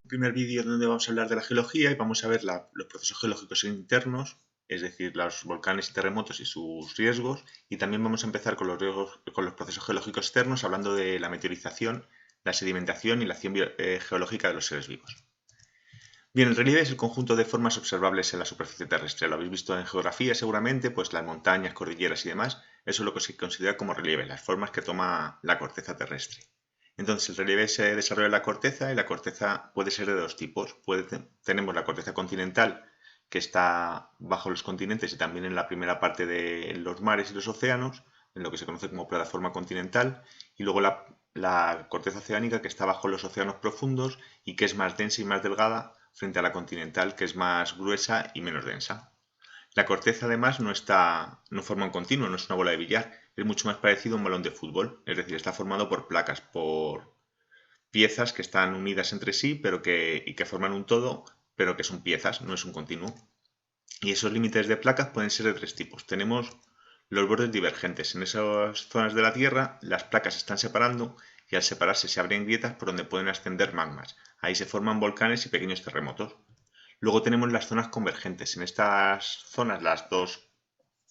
Primer vídeo donde vamos a hablar de la geología y vamos a ver los procesos geológicos internos, es decir, los volcanes y terremotos y sus riesgos, y también vamos a empezar con los procesos geológicos externos, hablando de la meteorización, la sedimentación y la acción geológica de los seres vivos. Bien, el relieve es el conjunto de formas observables en la superficie terrestre. Lo habéis visto en geografía seguramente, pues las montañas, cordilleras y demás, eso es lo que se considera como relieve, las formas que toma la corteza terrestre. Entonces, el relieve se desarrolla en la corteza y la corteza puede ser de dos tipos. Tenemos la corteza continental, que está bajo los continentes y también en la primera parte de los mares y los océanos, en lo que se conoce como plataforma continental, y luego la corteza oceánica, que está bajo los océanos profundos y que es más densa y más delgada frente a la continental, que es más gruesa y menos densa. La corteza además no forma un continuo, no es una bola de billar, es mucho más parecido a un balón de fútbol, es decir, está formado por placas, por piezas que están unidas entre sí y que forman un todo, pero que son piezas, no es un continuo. Y esos límites de placas pueden ser de tres tipos. Tenemos los bordes divergentes. En esas zonas de la Tierra las placas se están separando y al separarse se abren grietas por donde pueden ascender magmas. Ahí se forman volcanes y pequeños terremotos. Luego tenemos las zonas convergentes. En estas zonas las dos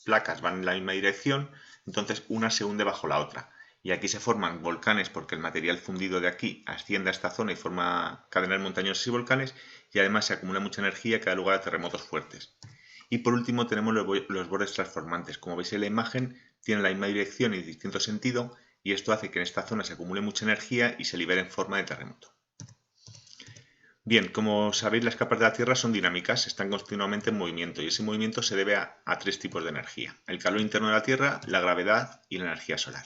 placas van en la misma dirección, entonces una se hunde bajo la otra. Y aquí se forman volcanes porque el material fundido de aquí asciende a esta zona y forma cadenas montañosas y volcanes, y además se acumula mucha energía que da lugar a terremotos fuertes. Y por último tenemos los bordes transformantes. Como veis en la imagen, tienen la misma dirección y distinto sentido, y esto hace que en esta zona se acumule mucha energía y se libere en forma de terremoto. Bien, como sabéis, las capas de la Tierra son dinámicas, están continuamente en movimiento y ese movimiento se debe a tres tipos de energía: el calor interno de la Tierra, la gravedad y la energía solar.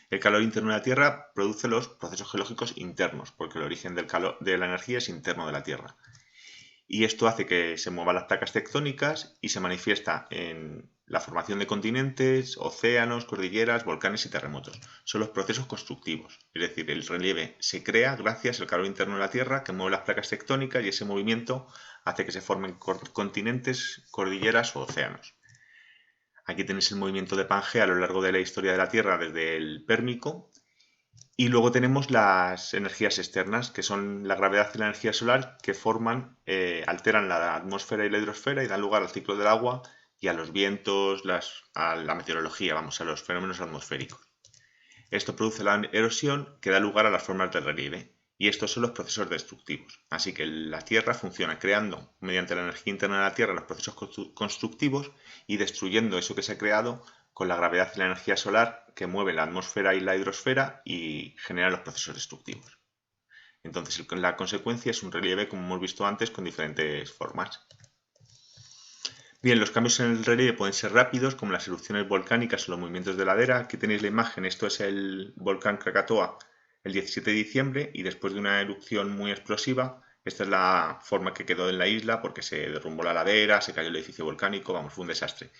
El calor interno de la Tierra produce los procesos geológicos internos, porque el origen de la energía es interno de la Tierra. Y esto hace que se muevan las placas tectónicas y se manifiesta en la formación de continentes, océanos, cordilleras, volcanes y terremotos. Son los procesos constructivos, es decir, el relieve se crea gracias al calor interno de la Tierra que mueve las placas tectónicas y ese movimiento hace que se formen continentes, cordilleras o océanos. Aquí tenéis el movimiento de Pangea a lo largo de la historia de la Tierra desde el Pérmico. Y luego tenemos las energías externas, que son la gravedad y la energía solar, que alteran la atmósfera y la hidrosfera y dan lugar al ciclo del agua y a los vientos, a la meteorología, a los fenómenos atmosféricos. Esto produce la erosión que da lugar a las formas del relieve. Y estos son los procesos destructivos. Así que la Tierra funciona creando, mediante la energía interna de la Tierra, los procesos constructivos y destruyendo eso que se ha creado con la gravedad y la energía solar que mueve la atmósfera y la hidrosfera y generan los procesos destructivos. Entonces, la consecuencia es un relieve, como hemos visto antes, con diferentes formas. Bien, los cambios en el relieve pueden ser rápidos, como las erupciones volcánicas o los movimientos de ladera. Aquí tenéis la imagen, esto es el volcán Krakatoa el 17 de diciembre y después de una erupción muy explosiva, esta es la forma que quedó en la isla porque se derrumbó la ladera, se cayó el edificio volcánico, vamos, fue un desastre.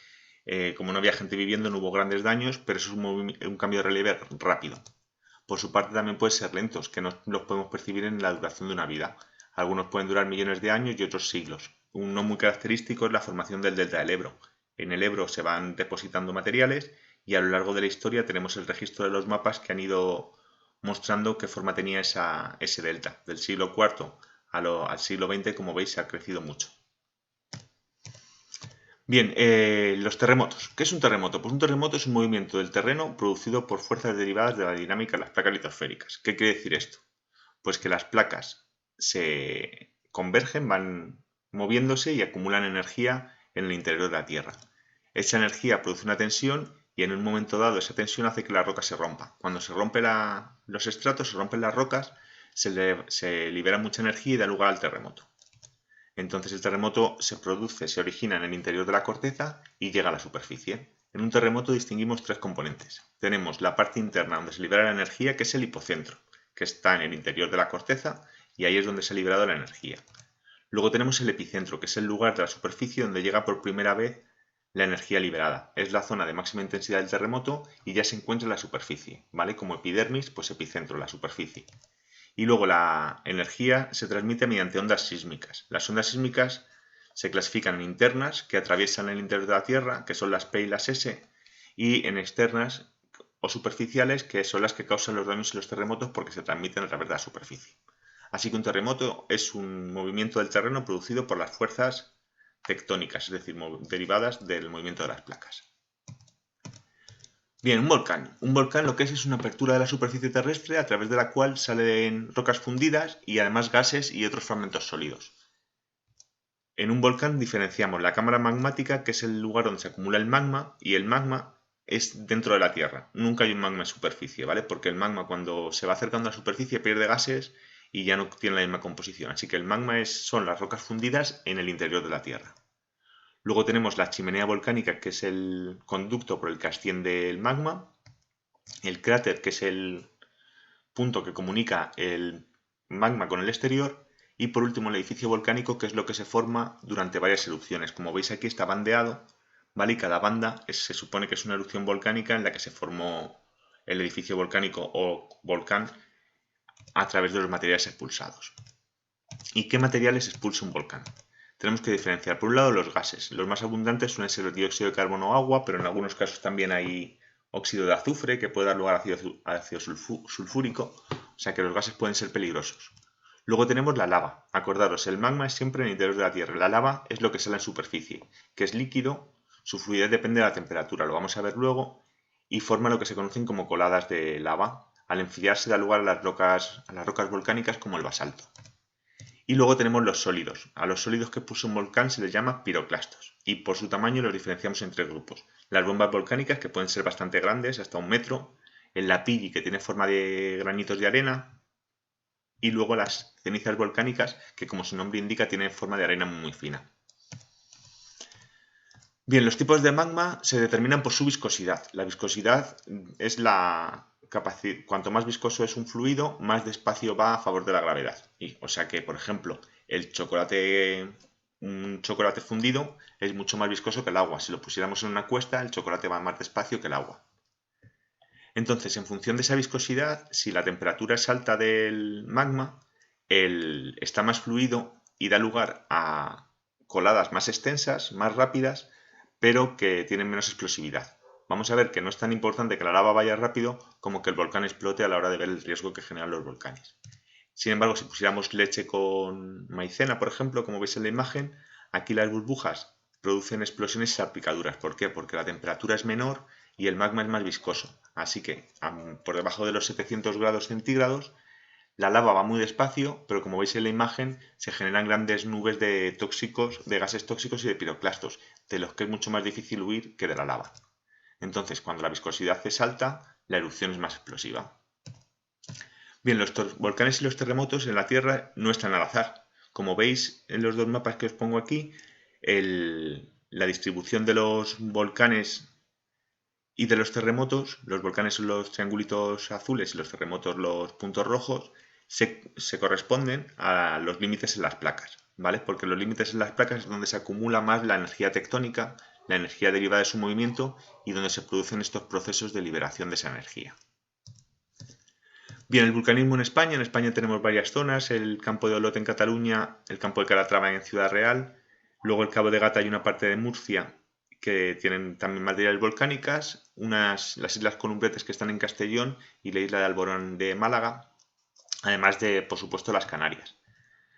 Como no había gente viviendo, no hubo grandes daños, pero eso es un cambio de relieve rápido. Por su parte también puede ser lentos, que no los podemos percibir en la duración de una vida. Algunos pueden durar millones de años y otros siglos. Uno muy característico es la formación del delta del Ebro. En el Ebro se van depositando materiales y a lo largo de la historia tenemos el registro de los mapas que han ido mostrando qué forma tenía ese delta. Del siglo IV al siglo XX, como veis, se ha crecido mucho. Bien, los terremotos. ¿Qué es un terremoto? Pues un terremoto es un movimiento del terreno producido por fuerzas derivadas de la dinámica de las placas litosféricas. ¿Qué quiere decir esto? Pues que las placas se convergen, van moviéndose y acumulan energía en el interior de la Tierra. Esa energía produce una tensión y en un momento dado esa tensión hace que la roca se rompa. Cuando se rompen los estratos, se rompen las rocas, se libera mucha energía y da lugar al terremoto. Entonces el terremoto se origina en el interior de la corteza y llega a la superficie. En un terremoto distinguimos tres componentes. Tenemos la parte interna donde se libera la energía, que es el hipocentro, que está en el interior de la corteza y ahí es donde se ha liberado la energía. Luego tenemos el epicentro, que es el lugar de la superficie donde llega por primera vez la energía liberada. Es la zona de máxima intensidad del terremoto y ya se encuentra en la superficie, ¿vale? Como epidermis, pues epicentro, la superficie. Y luego la energía se transmite mediante ondas sísmicas. Las ondas sísmicas se clasifican en internas, que atraviesan el interior de la Tierra, que son las P y las S, y en externas o superficiales, que son las que causan los daños y los terremotos porque se transmiten a través de la superficie. Así que un terremoto es un movimiento del terreno producido por las fuerzas tectónicas, es decir, derivadas del movimiento de las placas. Bien, un volcán. Un volcán lo que es una apertura de la superficie terrestre a través de la cual salen rocas fundidas y además gases y otros fragmentos sólidos. En un volcán diferenciamos la cámara magmática, que es el lugar donde se acumula el magma, y el magma es dentro de la Tierra. Nunca hay un magma en superficie, ¿vale? Porque el magma cuando se va acercando a la superficie pierde gases y ya no tiene la misma composición. Así que el magma son las rocas fundidas en el interior de la Tierra. Luego tenemos la chimenea volcánica, que es el conducto por el que asciende el magma. El cráter, que es el punto que comunica el magma con el exterior. Y por último el edificio volcánico, que es lo que se forma durante varias erupciones. Como veis aquí está bandeado, ¿vale? Y cada banda se supone que es una erupción volcánica en la que se formó el edificio volcánico o volcán a través de los materiales expulsados. ¿Y qué materiales expulsa un volcán? Tenemos que diferenciar, por un lado, los gases. Los más abundantes suelen ser el dióxido de carbono o agua, pero en algunos casos también hay óxido de azufre, que puede dar lugar a ácido sulfúrico, o sea que los gases pueden ser peligrosos. Luego tenemos la lava. Acordaros, el magma es siempre en el interior de la Tierra. La lava es lo que sale en superficie, que es líquido, su fluidez depende de la temperatura, lo vamos a ver luego, y forma lo que se conocen como coladas de lava. Al enfriarse da lugar a las rocas volcánicas como el basalto. Y luego tenemos los sólidos. A los sólidos que puso un volcán se les llama piroclastos. Y por su tamaño los diferenciamos en tres grupos. Las bombas volcánicas, que pueden ser bastante grandes, hasta 1 metro. El lapilli, que tiene forma de granitos de arena. Y luego las cenizas volcánicas, que como su nombre indica, tienen forma de arena muy fina. Bien, los tipos de magma se determinan por su viscosidad. La viscosidad es la capacidad. Cuanto más viscoso es un fluido, más despacio va a favor de la gravedad. O sea que, por ejemplo, un chocolate fundido es mucho más viscoso que el agua. Si lo pusiéramos en una cuesta, el chocolate va más despacio que el agua. Entonces, en función de esa viscosidad, si la temperatura es alta del magma, está más fluido y da lugar a coladas más extensas, más rápidas, pero que tienen menos explosividad. Vamos a ver que no es tan importante que la lava vaya rápido como que el volcán explote a la hora de ver el riesgo que generan los volcanes. Sin embargo, si pusiéramos leche con maicena, por ejemplo, como veis en la imagen, aquí las burbujas producen explosiones y salpicaduras. ¿Por qué? Porque la temperatura es menor y el magma es más viscoso. Así que por debajo de los 700 grados centígrados la lava va muy despacio, pero como veis en la imagen se generan grandes nubes de gases tóxicos y de piroclastos, de los que es mucho más difícil huir que de la lava. Entonces, cuando la viscosidad es alta, la erupción es más explosiva. Bien, los volcanes y los terremotos en la Tierra no están al azar. Como veis en los dos mapas que os pongo aquí, la distribución de los volcanes y de los terremotos, los volcanes son los triangulitos azules y los terremotos los puntos rojos, se corresponden a los límites en las placas, ¿vale? Porque los límites en las placas es donde se acumula más la energía tectónica, la energía derivada de su movimiento y donde se producen estos procesos de liberación de esa energía. Bien, el vulcanismo en España tenemos varias zonas, el campo de Olot en Cataluña, el campo de Calatrava en Ciudad Real, luego el cabo de Gata y una parte de Murcia que tienen también materiales volcánicas, las islas Columbretes que están en Castellón y la isla de Alborán de Málaga, además de, por supuesto, las Canarias.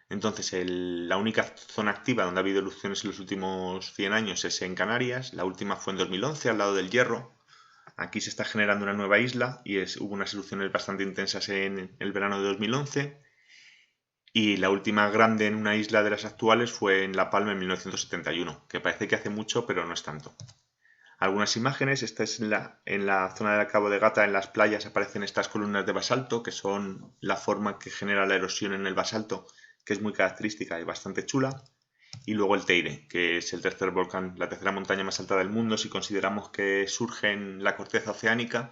Entonces, la única zona activa donde ha habido erupciones en los últimos 100 años es en Canarias, la última fue en 2011 al lado del Hierro. Aquí se está generando una nueva isla y hubo unas erupciones bastante intensas en el verano de 2011. Y la última grande en una isla de las actuales fue en La Palma en 1971, que parece que hace mucho, pero no es tanto. Algunas imágenes, esta es en la zona del Cabo de Gata, en las playas aparecen estas columnas de basalto, que son la forma que genera la erosión en el basalto, que es muy característica y bastante chula. Y luego el Teide, que es el tercer volcán, la tercera montaña más alta del mundo, si consideramos que surge en la corteza oceánica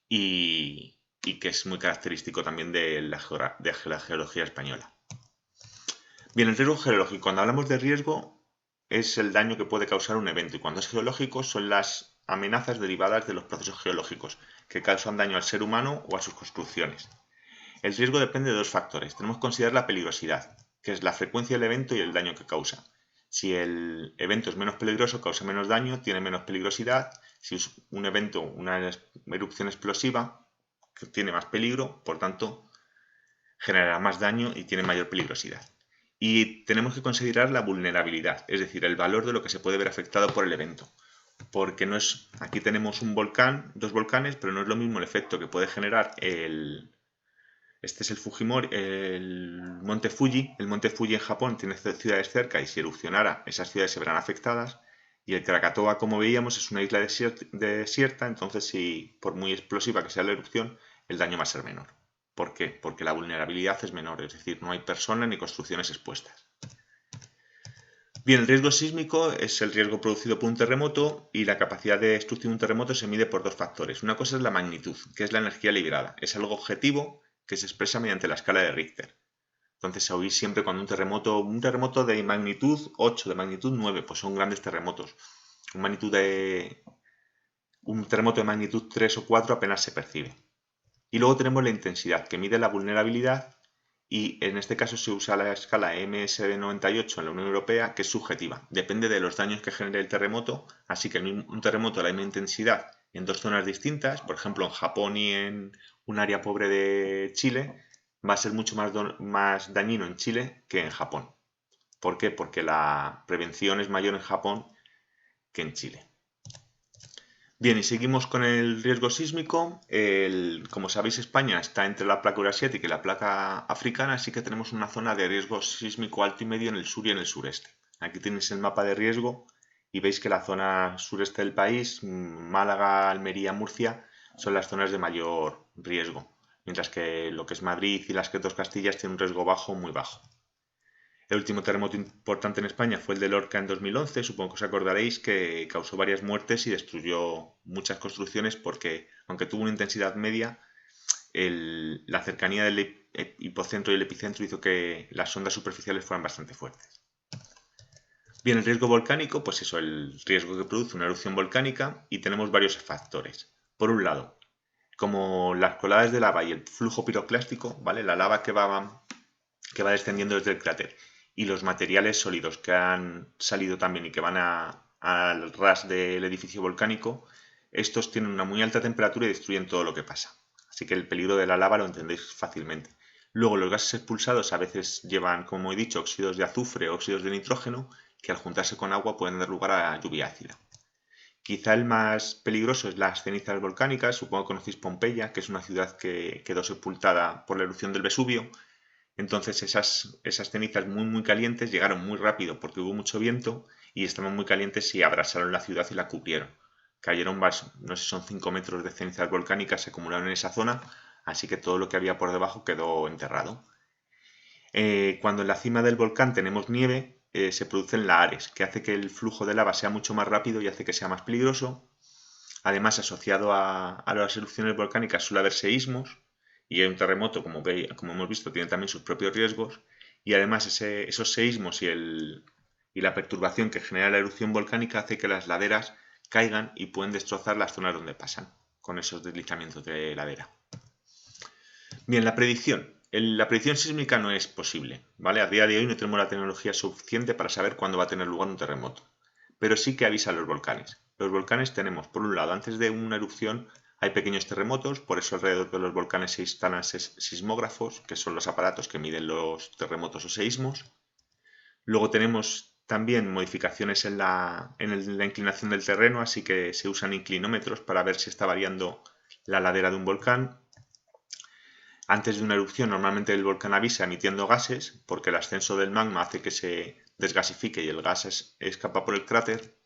y que es muy característico también de la geología española. Bien, el riesgo geológico. Cuando hablamos de riesgo es el daño que puede causar un evento y cuando es geológico son las amenazas derivadas de los procesos geológicos que causan daño al ser humano o a sus construcciones. El riesgo depende de dos factores. Tenemos que considerar la peligrosidad, que es la frecuencia del evento y el daño que causa. Si el evento es menos peligroso, causa menos daño, tiene menos peligrosidad. Si es un evento, una erupción explosiva, que tiene más peligro, por tanto, generará más daño y tiene mayor peligrosidad. Y tenemos que considerar la vulnerabilidad, es decir, el valor de lo que se puede ver afectado por el evento. Porque no es, aquí tenemos un volcán, dos volcanes, pero no es lo mismo el efecto que puede generar este es el Fujimori, el monte Fuji. El monte Fuji en Japón tiene ciudades cerca y si erupcionara, esas ciudades se verán afectadas. Y el Krakatoa, como veíamos, es una isla desierta, entonces si por muy explosiva que sea la erupción, el daño va a ser menor. ¿Por qué? Porque la vulnerabilidad es menor, es decir, no hay personas ni construcciones expuestas. Bien, el riesgo sísmico es el riesgo producido por un terremoto y la capacidad de destrucción de un terremoto se mide por dos factores. Una cosa es la magnitud, que es la energía liberada. Es algo objetivo que se expresa mediante la escala de Richter. Entonces, oís siempre cuando un terremoto de magnitud 8, de magnitud 9, pues son grandes terremotos. Un terremoto de magnitud 3 o 4 apenas se percibe. Y luego tenemos la intensidad, que mide la vulnerabilidad y en este caso se usa la escala MS98 en la Unión Europea, que es subjetiva. Depende de los daños que genere el terremoto, así que un terremoto de la misma intensidad en dos zonas distintas, por ejemplo en Japón y en un área pobre de Chile, va a ser mucho más dañino en Chile que en Japón. ¿Por qué? Porque la prevención es mayor en Japón que en Chile. Bien, y seguimos con el riesgo sísmico. Como sabéis, España está entre la placa eurasiática y la placa africana, así que tenemos una zona de riesgo sísmico alto y medio en el sur y en el sureste. Aquí tenéis el mapa de riesgo y veis que la zona sureste del país, Málaga, Almería, Murcia, son las zonas de mayor riesgo, mientras que lo que es Madrid y las dos Castillas tienen un riesgo bajo, muy bajo. El último terremoto importante en España fue el de Lorca en 2011, supongo que os acordaréis que causó varias muertes y destruyó muchas construcciones porque, aunque tuvo una intensidad media, la cercanía del hipocentro y el epicentro hizo que las ondas superficiales fueran bastante fuertes. Bien, el riesgo volcánico, pues eso, el riesgo que produce una erupción volcánica y tenemos varios factores. Por un lado, como las coladas de lava y el flujo piroclástico, ¿vale? La lava que va descendiendo desde el cráter y los materiales sólidos que han salido también y que van al ras del edificio volcánico, estos tienen una muy alta temperatura y destruyen todo lo que pasa. Así que el peligro de la lava lo entendéis fácilmente. Luego los gases expulsados a veces llevan, como he dicho, óxidos de azufre o óxidos de nitrógeno que al juntarse con agua pueden dar lugar a lluvia ácida. Quizá el más peligroso es las cenizas volcánicas. Supongo que conocéis Pompeya, que es una ciudad que quedó sepultada por la erupción del Vesubio. Entonces esas cenizas muy calientes llegaron muy rápido porque hubo mucho viento y estaban muy calientes y abrasaron la ciudad y la cubrieron. Cayeron, no sé si son 5 metros de cenizas volcánicas, se acumularon en esa zona, así que todo lo que había por debajo quedó enterrado. Cuando en la cima del volcán tenemos nieve, se producen lahares, que hace que el flujo de lava sea mucho más rápido y hace que sea más peligroso. Además, asociado a las erupciones volcánicas suele haber seísmos, y un terremoto, como hemos visto, tiene también sus propios riesgos, y además esos seísmos y la perturbación que genera la erupción volcánica hace que las laderas caigan y pueden destrozar las zonas donde pasan, con esos deslizamientos de ladera. Bien, la predicción. La predicción sísmica no es posible, ¿vale? A día de hoy no tenemos la tecnología suficiente para saber cuándo va a tener lugar un terremoto, pero sí que avisa a los volcanes. Los volcanes tenemos, por un lado, antes de una erupción hay pequeños terremotos, por eso alrededor de los volcanes se instalan sismógrafos, que son los aparatos que miden los terremotos o seísmos. Luego tenemos también modificaciones en la inclinación del terreno, así que se usan inclinómetros para ver si está variando la ladera de un volcán. Antes de una erupción, normalmente el volcán avisa emitiendo gases, porque el ascenso del magma hace que se desgasifique y el gas escapa por el cráter.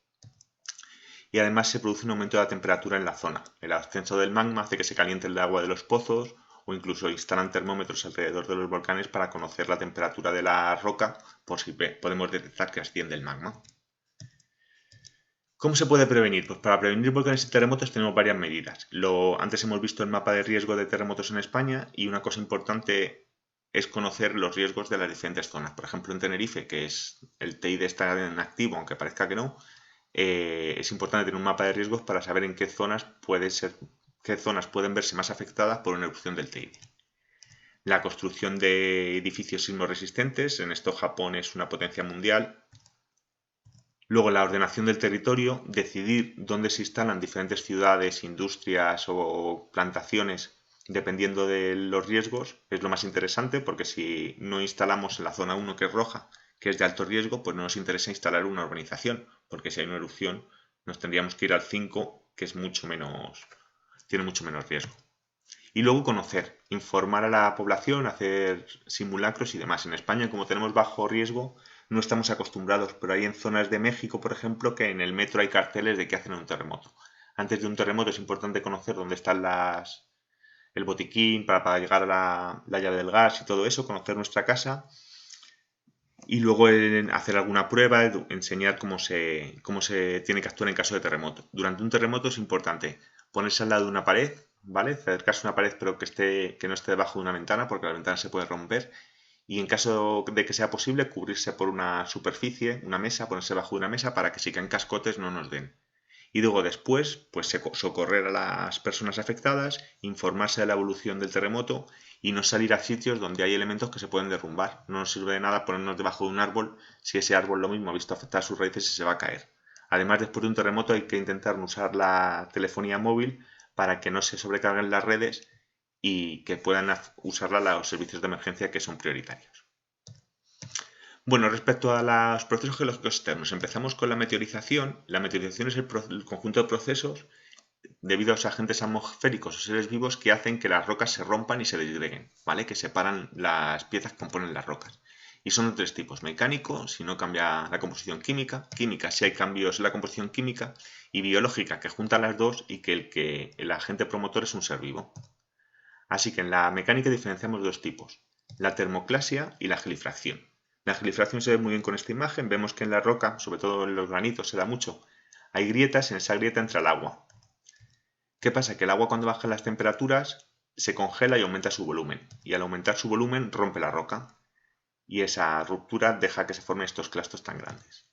Y además se produce un aumento de la temperatura en la zona. El ascenso del magma hace que se caliente el agua de los pozos o incluso instalan termómetros alrededor de los volcanes para conocer la temperatura de la roca por si podemos detectar que asciende el magma. ¿Cómo se puede prevenir? Pues para prevenir volcanes y terremotos tenemos varias medidas. Antes hemos visto el mapa de riesgo de terremotos en España y una cosa importante es conocer los riesgos de las diferentes zonas. Por ejemplo, en Tenerife, que es el TEID está en activo, aunque parezca que no, es importante tener un mapa de riesgos para saber en qué zonas pueden verse más afectadas por una erupción del TEID. La construcción de edificios sismoresistentes, en esto Japón es una potencia mundial. Luego la ordenación del territorio, decidir dónde se instalan diferentes ciudades, industrias o plantaciones dependiendo de los riesgos, es lo más interesante, porque si no instalamos en la zona 1, que es roja, que es de alto riesgo, pues no nos interesa instalar una urbanización, porque si hay una erupción nos tendríamos que ir al 5, que es tiene mucho menos riesgo. Y luego conocer, informar a la población, hacer simulacros y demás. En España, como tenemos bajo riesgo, no estamos acostumbrados, pero hay en zonas de México, por ejemplo, que en el metro hay carteles de que hacen un terremoto. Antes de un terremoto es importante conocer dónde están el botiquín para llegar a la llave del gas y todo eso, conocer nuestra casa y luego hacer alguna prueba, enseñar cómo se tiene que actuar en caso de terremoto. Durante un terremoto es importante ponerse al lado de una pared, ¿vale? Acercarse a una pared pero que no esté debajo de una ventana, porque la ventana se puede romper, y en caso de que sea posible cubrirse por una superficie, una mesa, ponerse debajo de una mesa para que si caen cascotes no nos den. Y luego después, pues socorrer a las personas afectadas, informarse de la evolución del terremoto y no salir a sitios donde hay elementos que se pueden derrumbar. No nos sirve de nada ponernos debajo de un árbol si ese árbol lo mismo ha visto afectar sus raíces y se va a caer. Además, después de un terremoto hay que intentar no usar la telefonía móvil para que no se sobrecarguen las redes y que puedan usarla los servicios de emergencia, que son prioritarios. Bueno, respecto a los procesos geológicos externos, empezamos con la meteorización. La meteorización es el conjunto de procesos debido a los agentes atmosféricos o seres vivos que hacen que las rocas se rompan y se disgreguen, ¿vale? Que separan las piezas que componen las rocas. Y son de tres tipos: mecánico, si no cambia la composición química; química, si hay cambios en la composición química; y biológica, que junta las dos y que el agente promotor es un ser vivo. Así que en la mecánica diferenciamos dos tipos: la termoclasia y la gelifracción. La gelifracción se ve muy bien con esta imagen. Vemos que en la roca, sobre todo en los granitos, se da mucho. Hay grietas, en esa grieta entra el agua. ¿Qué pasa? Que el agua, cuando bajan las temperaturas, se congela y aumenta su volumen. Y al aumentar su volumen rompe la roca. Y esa ruptura deja que se formen estos clastos tan grandes.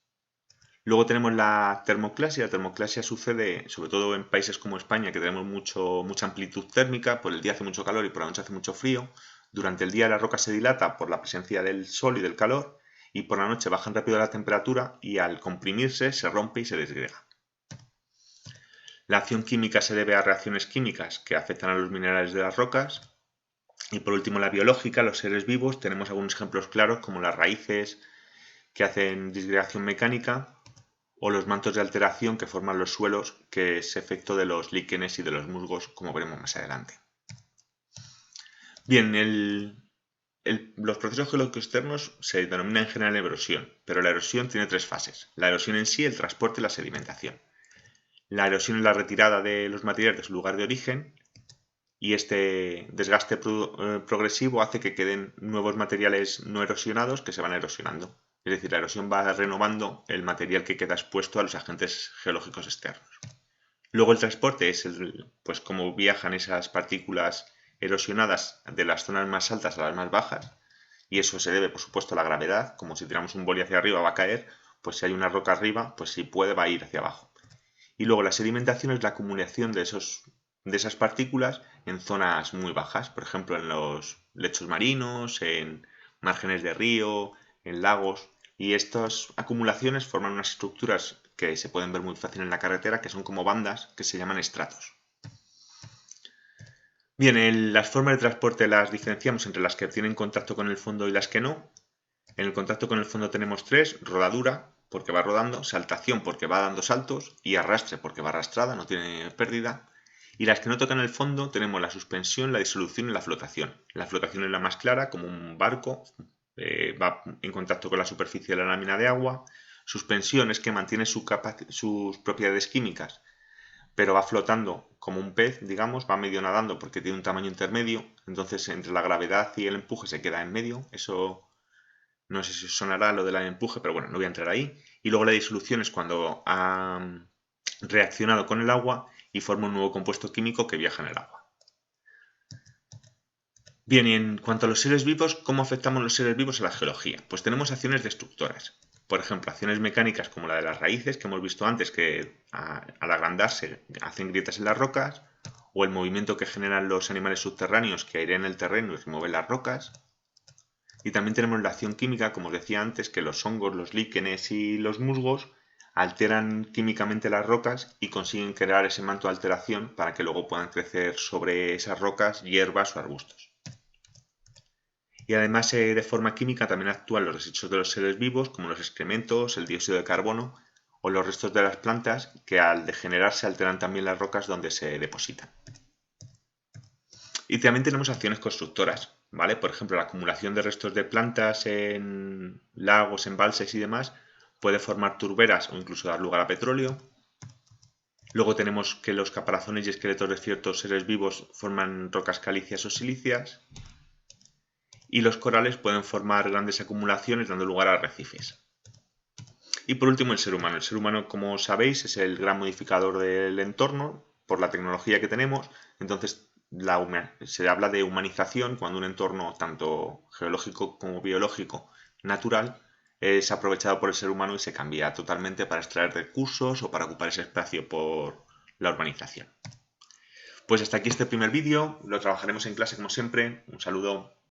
Luego tenemos la termoclasia. La termoclasia sucede sobre todo en países como España, que tenemos mucha amplitud térmica. Por el día hace mucho calor y por la noche hace mucho frío. Durante el día la roca se dilata por la presencia del sol y del calor, y por la noche bajan rápido la temperatura y al comprimirse se rompe y se disgrega. La acción química se debe a reacciones químicas que afectan a los minerales de las rocas. Y por último, la biológica, los seres vivos. Tenemos algunos ejemplos claros, como las raíces, que hacen disgregación mecánica, o los mantos de alteración que forman los suelos, que es efecto de los líquenes y de los musgos, como veremos más adelante. Bien, los procesos geológicos externos se denominan en general erosión, pero la erosión tiene tres fases: la erosión en sí, el transporte y la sedimentación. La erosión es la retirada de los materiales de su lugar de origen, y este desgaste progresivo hace que queden nuevos materiales no erosionados que se van erosionando. Es decir, la erosión va renovando el material que queda expuesto a los agentes geológicos externos. Luego el transporte es pues cómo viajan esas partículas erosionadas de las zonas más altas a las más bajas, y eso se debe, por supuesto, a la gravedad. Como si tiramos un boli hacia arriba va a caer, pues si hay una roca arriba, pues si puede va a ir hacia abajo. Y luego la sedimentación es la acumulación de esas partículas en zonas muy bajas, por ejemplo en los lechos marinos, en márgenes de río, en lagos. Y estas acumulaciones forman unas estructuras que se pueden ver muy fácil en la carretera, que son como bandas, que se llaman estratos. Bien, las formas de transporte las diferenciamos entre las que tienen contacto con el fondo y las que no. En el contacto con el fondo tenemos tres: rodadura, porque va rodando; saltación, porque va dando saltos; y arrastre, porque va arrastrada, no tiene pérdida. Y las que no tocan el fondo tenemos la suspensión, la disolución y la flotación. La flotación es la más clara, como un barco, va en contacto con la superficie de la lámina de agua. Suspensión es que mantiene sus propiedades químicas, pero va flotando como un pez, digamos, va medio nadando porque tiene un tamaño intermedio. Entonces, entre la gravedad y el empuje se queda en medio. Eso no sé si os sonará lo del empuje, pero bueno, no voy a entrar ahí. Y luego la disolución es cuando ha reaccionado con el agua y forma un nuevo compuesto químico que viaja en el agua. Bien, y en cuanto a los seres vivos, ¿cómo afectamos los seres vivos a la geología? Pues tenemos acciones destructoras. Por ejemplo, acciones mecánicas como la de las raíces, que hemos visto antes, que al agrandarse hacen grietas en las rocas, o el movimiento que generan los animales subterráneos que airean el terreno y remueven las rocas. Y también tenemos la acción química, como os decía antes, que los hongos, los líquenes y los musgos alteran químicamente las rocas y consiguen crear ese manto de alteración para que luego puedan crecer sobre esas rocas hierbas o arbustos. Y además de forma química también actúan los desechos de los seres vivos como los excrementos, el dióxido de carbono o los restos de las plantas que al degenerarse alteran también las rocas donde se depositan. Y también tenemos acciones constructoras, ¿vale? Por ejemplo, la acumulación de restos de plantas en lagos, embalses y demás puede formar turberas o incluso dar lugar a petróleo. Luego tenemos que los caparazones y esqueletos de ciertos seres vivos forman rocas calíceas o silíceas. Y los corales pueden formar grandes acumulaciones dando lugar a arrecifes. Y por último el ser humano. El ser humano, como sabéis, es el gran modificador del entorno por la tecnología que tenemos. Entonces se habla de humanización cuando un entorno tanto geológico como biológico natural es aprovechado por el ser humano y se cambia totalmente para extraer recursos o para ocupar ese espacio por la urbanización. Pues hasta aquí este primer vídeo, lo trabajaremos en clase como siempre. Un saludo.